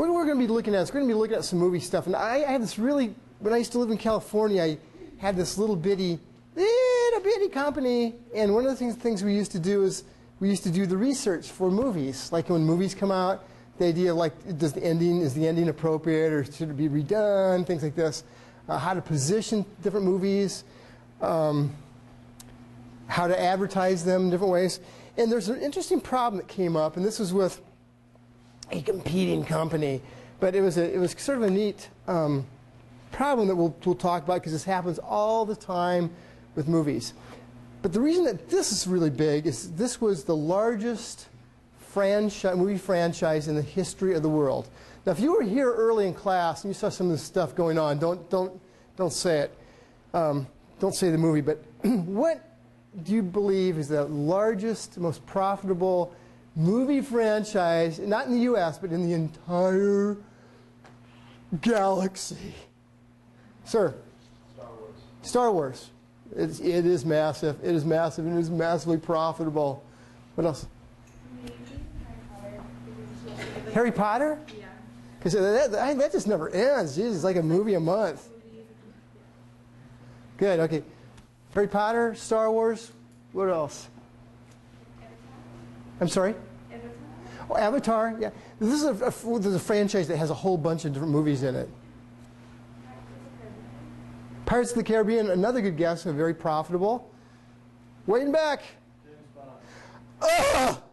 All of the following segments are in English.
what we're going to be looking at is we're going to be looking at some movie stuff. And I had this really, when I used to live in California, I had this little bitty company. And one of the things we used to do is we used to do the research for movies. Like when movies come out, the idea of like, is the ending appropriate or should it be redone, things like this. How to position different movies, how to advertise them in different ways. And there's an interesting problem that came up, and this was with a competing company. But it was sort of a neat problem that we'll talk about, because this happens all the time with movies. But the reason that this is really big is this was the largest movie franchise in the history of the world. Now, if you were here early in class and you saw some of this stuff going on, don't say it. Don't say the movie. But what do you believe is the largest, most profitable movie franchise, not in the U.S., but in the entire galaxy? Sir? Star Wars. Star Wars. It is massive. It is massive, and it is massively profitable. What else? Maybe Harry Potter. Harry Potter? Yeah. Because that just never ends. Jeez, it's like a movie a month. Good, okay. Harry Potter, Star Wars, what else? I'm sorry? Avatar. Oh, Avatar, yeah. This is there's a franchise that has a whole bunch of different movies in it. Pirates of the Caribbean, another good guess, very profitable. Waiting back. James Bond. Oh!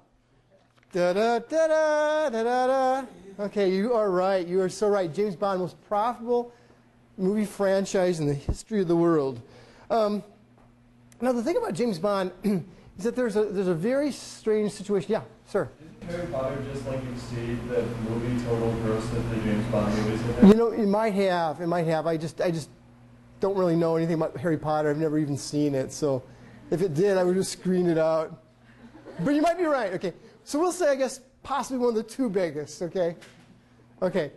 Da-da-da-da-da-da-da. Okay, you are right. You are so right. James Bond, most profitable movie franchise in the history of the world. Now, the thing about James Bond is that there's a very strange situation. Yeah, sir. Isn't Harry Potter just like exceed the movie total gross that the James Bond movies have? You know, it might have. It might have. I just don't really know anything about Harry Potter. I've never even seen it. So if it did, I would just screen it out. But you might be right. Okay. So we'll say, I guess, possibly one of the two biggest. Okay. Okay.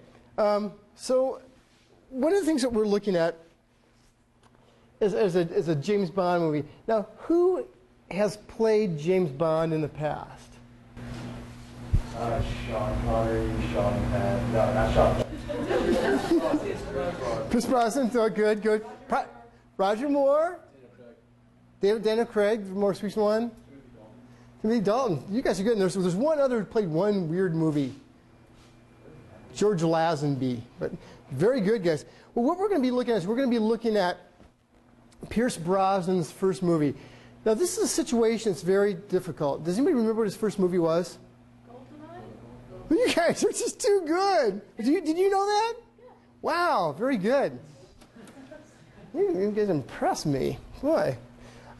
So one of the things that we're looking at is a James Bond movie. Now, who has played James Bond in the past? Sean Connery, Sean Penn. No, not Sean Penn. Chris Brosnan, so good. Roger Moore? Daniel Craig, the most recent one? Timothy Dalton. You guys are good. There's one other who played one weird movie. George Lazenby. But very good, guys. Well, what we're going to be looking at is we're going to be looking at Pierce Brosnan's first movie. Now, this is a situation that's very difficult. Does anybody remember what his first movie was? Goldeneye? You guys are just too good. Did you know that? Yeah. Wow, very good. You guys impress me. Boy.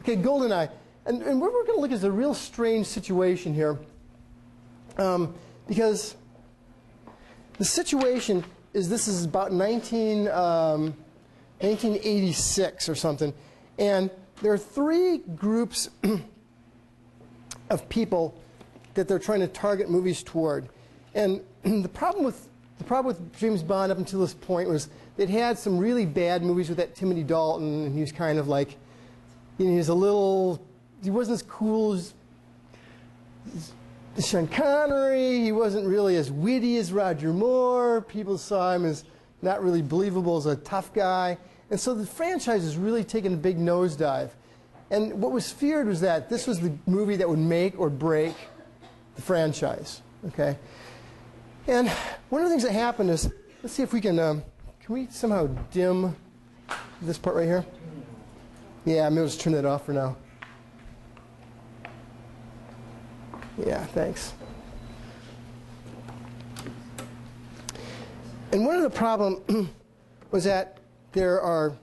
Okay, Goldeneye. And what we're going to look at is a real strange situation here. Because the situation is this is about 1986 or something. And there are three groups of people that they're trying to target movies toward. And the problem with James Bond up until this point was they'd had some really bad movies with that Timothy Dalton, and he was kind of like, you know, he wasn't as cool as Sean Connery. He wasn't really as witty as Roger Moore. People saw him as not really believable as a tough guy. And so the franchise has really taken a big nosedive. And what was feared was that this was the movie that would make or break the franchise. Okay? And one of the things that happened is, let's see if we can we somehow dim this part right here? Yeah, maybe I'll just turn that off for now. Yeah, thanks. And one of the problem was that were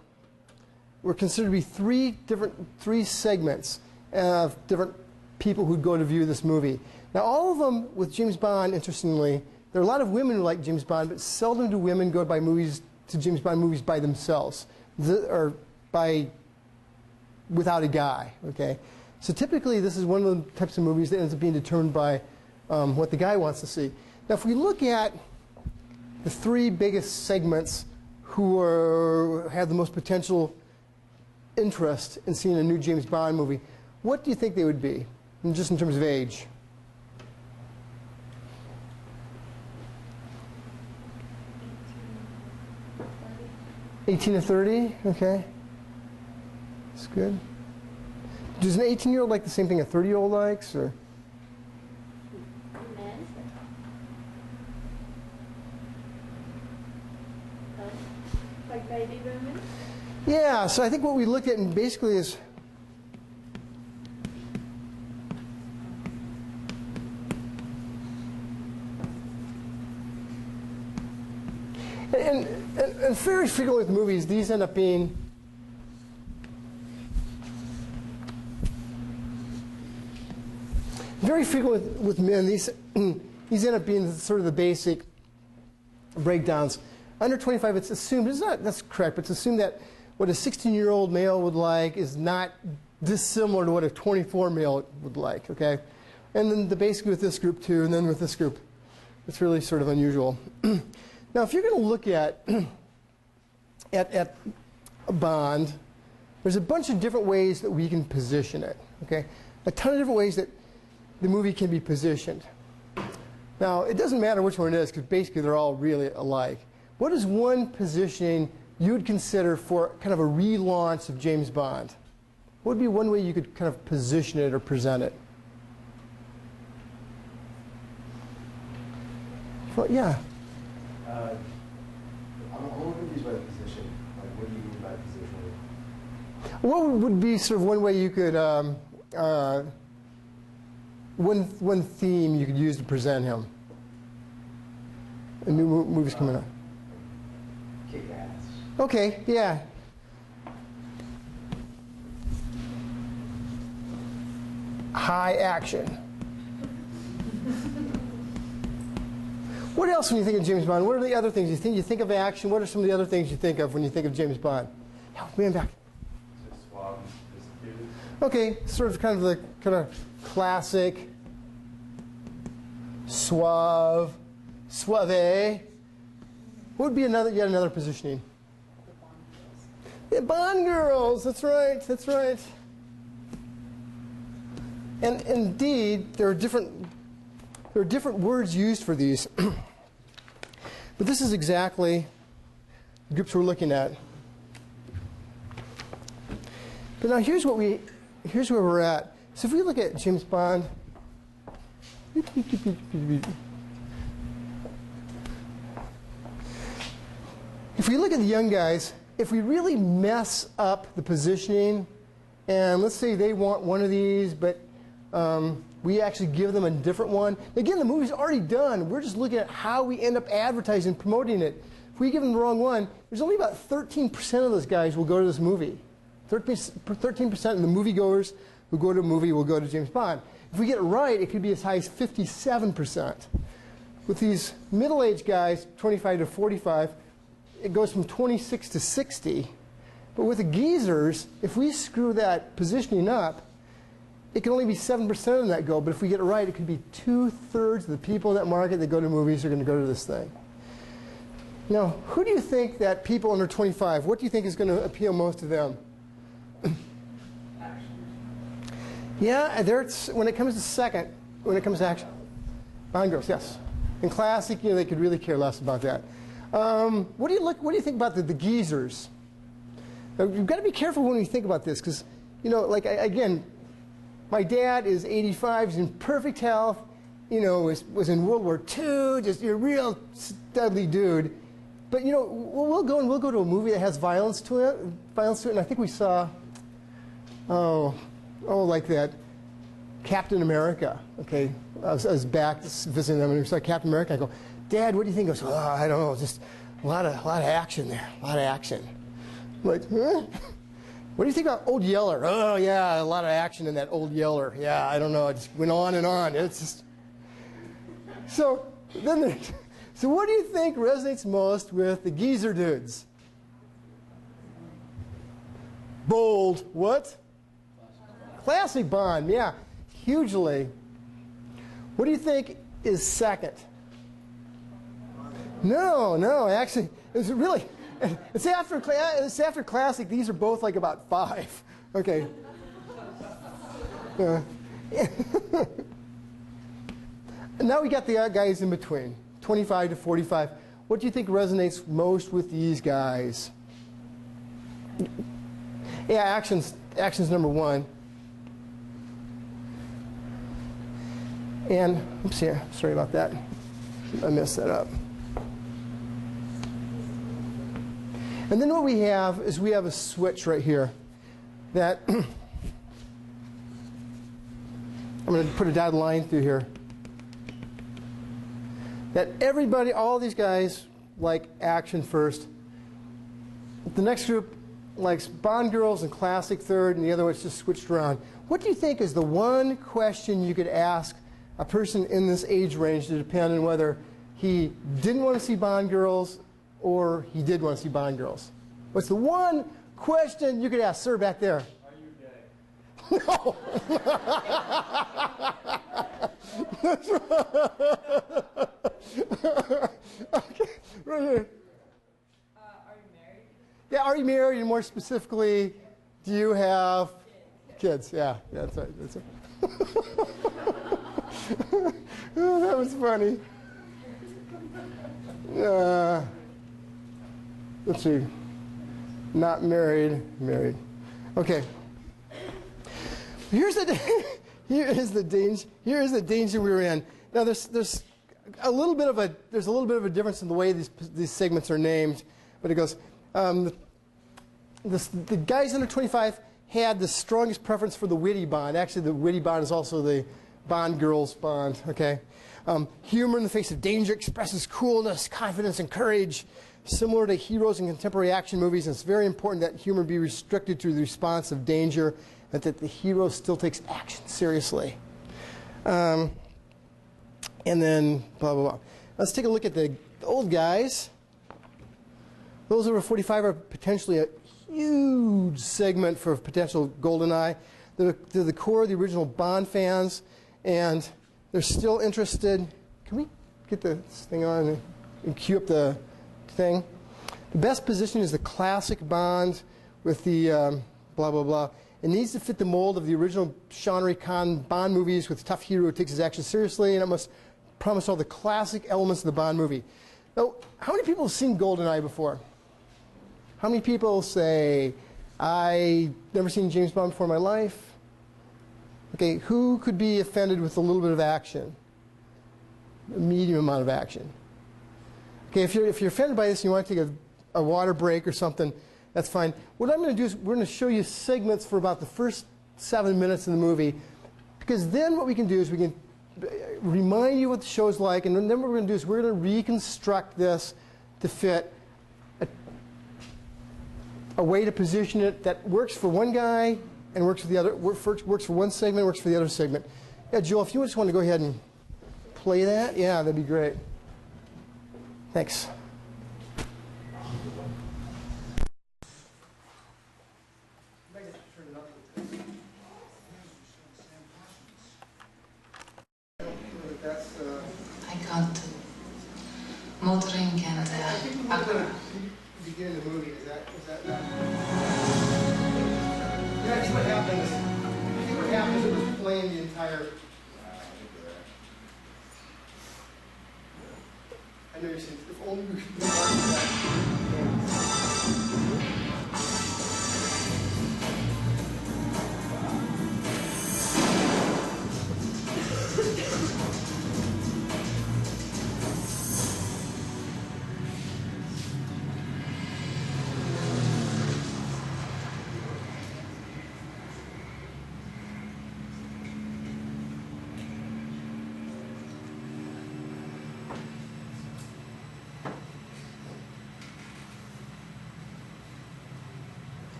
considered to be three segments of different people who'd go to view this movie. Now, all of them with James Bond, interestingly, there are a lot of women who like James Bond, but seldom do women go to James Bond movies by themselves, or without a guy. Okay. So typically, this is one of the types of movies that ends up being determined by what the guy wants to see. Now, if we look at the three biggest segments who have the most potential interest in seeing a new James Bond movie, what do you think they would be, just in terms of age? 18 to 30, okay. That's good. Does an 18-year-old like the same thing a 30-year-old likes, or? Men? Like baby boomers? Yeah, so I think what we looked at basically is and very frequently with movies, these end up being very frequent with men. These end up being sort of the basic breakdowns. Under 25, it's assumed, it's not, that's correct, but it's assumed that what a 16-year-old male would like is not dissimilar to what a 24 male would like, okay? And then basically with this group too, and then with this group, it's really sort of unusual. Now, if you're going to look at a bond, there's a bunch of different ways that we can position it, okay? A ton of different ways that the movie can be positioned. Now, it doesn't matter which one it is, because basically they're all really alike. What is one positioning you would consider for kind of a relaunch of James Bond? What would be one way you could kind of position it or present it? Well, yeah. I'm a little confused by the position. Like, what do you mean by positioning? What would be sort of one way you could, one theme you could use to present him? A new movie's coming up. Kick ass. Okay, yeah. High action. What else when you think of James Bond? What are the other things you think? You think of action. What are some of the other things you think of when you think of James Bond? Help me back. Suave and sophisticated. Okay, sort of kind of the kind of classic, suave, suave. What would be yet another positioning? The Bond girls. That's right. That's right. And indeed, there are different words used for these. But this is exactly the groups we're looking at. But now here's where we're at. So if we look at James Bond, if we look at the young guys, if we really mess up the positioning, and let's say they want one of these, but we actually give them a different one. Again, the movie's already done. We're just looking at how we end up advertising and promoting it. If we give them the wrong one, there's only about 13% of those guys will go to this movie. 13% of the moviegoers who go to a movie will go to James Bond. If we get it right, it could be as high as 57%. With these middle-aged guys, 25 to 45, it goes from 26 to 60. But with the geezers, if we screw that positioning up, it can only be 7% of that go, but if we get it right, it could be 2/3 of the people in that market that go to movies are going to go to this thing. Now, who do you think that people under 25, what do you think is going to appeal most to them? Yeah, when it comes to action. Bond girls, yes. In classic, they could really care less about that. What do you think about the geezers? Now, you've got to be careful when you think about this, because, again, my dad is 85, he's in perfect health, was in World War II, just a real studly dude. But, we'll go to a movie that has violence to it, and I think we saw, like that Captain America, okay? I was back visiting them, and we saw Captain America. I go, Dad, what do you think? He goes, I don't know, just a lot of action there, a lot of action. I'm like, huh? What do you think about Old Yeller? Oh, yeah, a lot of action in that Old Yeller. Yeah, I don't know. It just went on and on. It's just... So what do you think resonates most with the geezer dudes? Bold. What? Classic Bond. Yeah, hugely. What do you think is second? No, actually, it's really... It's after classic. These are both like about 5. Okay. And now we got the guys in between, 25 to 45. What do you think resonates most with these guys? Yeah, action's number one. And, oops, here, sorry about that. I messed that up. And then what we have is we have a switch right here that I'm going to put a dotted line through here. That everybody, all these guys, like action first. The next group likes Bond girls and classic third, and the other one's just switched around. What do you think is the one question you could ask a person in this age range to depend on whether he didn't want to see Bond girls or he did want to see Bond girls? What's the one question you could ask? Sir, back there. Are you gay? No. That's right. Okay, right here. Are you married? Yeah, are you married? And more specifically, do you have kids? Yeah, that's right. That's right. Oh, that was funny. Let's see. Not married, married. Okay. Here is the danger we were in. Now there's a little bit of a difference in the way these segments are named, but it goes. The guys under 25 had the strongest preference for the witty Bond. Actually, the witty Bond is also the Bond girls Bond. Okay. Humor in the face of danger expresses coolness, confidence, and courage. Similar to heroes in contemporary action movies, and it's very important that humor be restricted to the response of danger, and that the hero still takes action seriously. And then blah, blah, blah. Let's take a look at the old guys. Those over 45 are potentially a huge segment for potential Goldeneye. They're the core of the original Bond fans, and they're still interested. Can we get this thing on and cue up the thing? The best position is the classic Bond with the blah, blah, blah. It needs to fit the mold of the original Sean Connery Bond movies with a tough hero who takes his action seriously, and it must promise all the classic elements of the Bond movie. Now, how many people have seen Goldeneye before? How many people say, I've never seen James Bond before in my life? Okay, who could be offended with a little bit of action? A medium amount of action. Okay, if you're offended by this and you want to take a water break or something, that's fine. What I'm going to do is we're going to show you segments for about the first 7 minutes of the movie, because then what we can do is we can remind you what the show's like, and then what we're going to do is we're going to reconstruct this to fit a way to position it that works for one guy and works for the other, works for one segment, works for the other segment. Yeah, Joel, if you just want to go ahead and play that, yeah, that'd be great. Thanks. I got motoring and Beginning of the movie, is that yeah, I think what happened is it was playing the entire. I know you're saying, if only we could do that.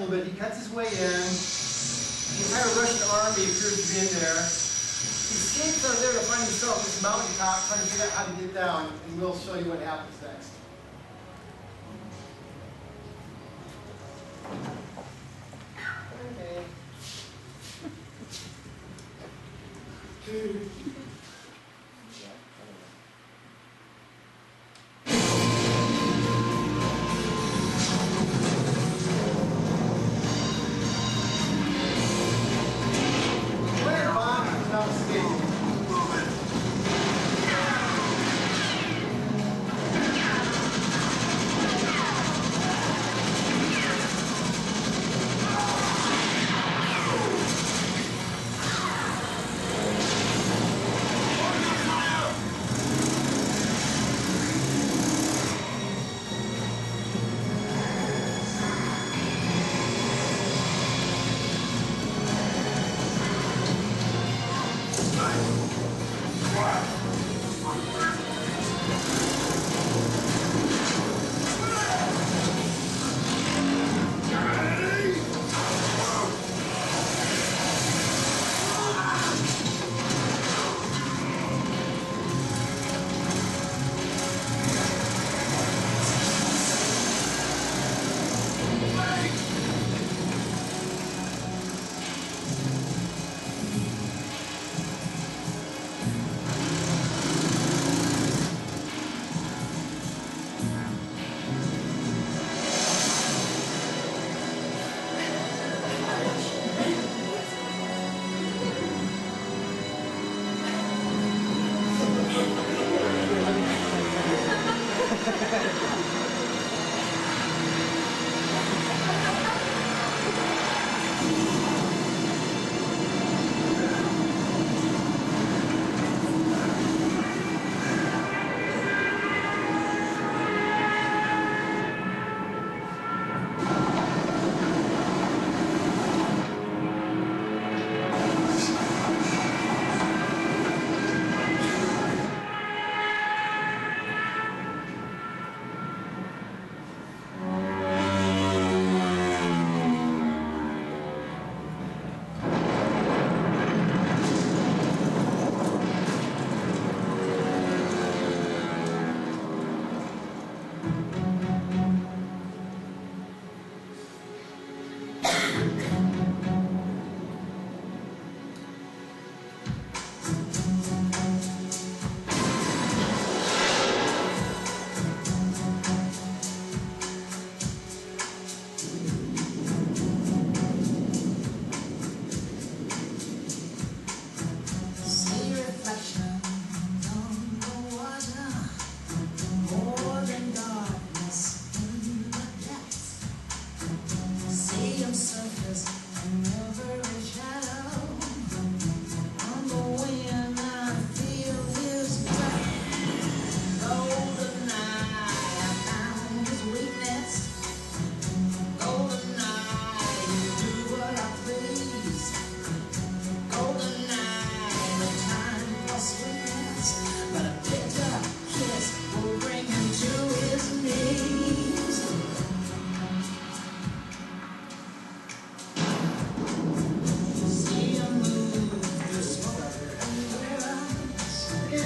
little bit. He cuts his way in. The entire Russian army appears to be in there. He escapes out of there to find himself this mountaintop, trying to figure out how to get down, and we'll show you what happens next. Okay.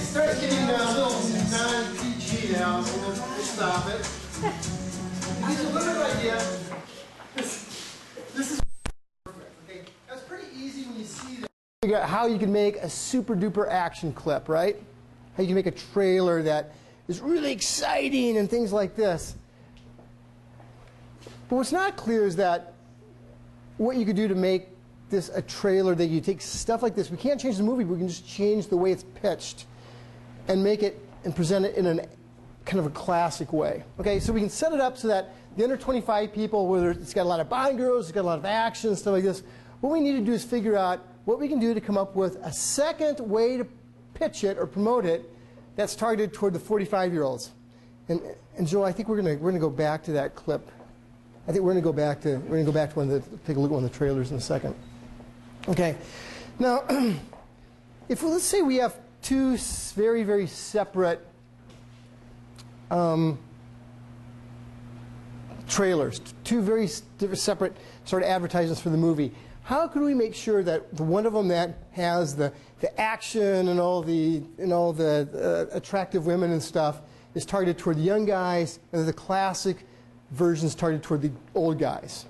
Starts getting a little non-PG now, so we'll stop it. It gives you a little bit of idea. This is perfect. Okay, that's pretty easy when you see that. Figure out how you can make a super duper action clip, right? How you can make a trailer that is really exciting and things like this. But what's not clear is that what you could do to make this a trailer, that you take stuff like this. We can't change the movie, but we can just change the way it's pitched and make it and present it in a kind of a classic way. Okay, so we can set it up so that the under 25 people, whether it's got a lot of Bond girls, it's got a lot of action, stuff like this, what we need to do is figure out what we can do to come up with a second way to pitch it or promote it that's targeted toward the 45-year-olds. And Joe, I think we're gonna go back to that clip. I think we're gonna go back to take a look at one of the trailers in a second. Okay, now let's say we have two very, very trailers, two very separate sort of advertisements for the movie. How can we make sure that the one of them that has the action and all the attractive women and stuff is targeted toward the young guys, and the classic version is targeted toward the old guys?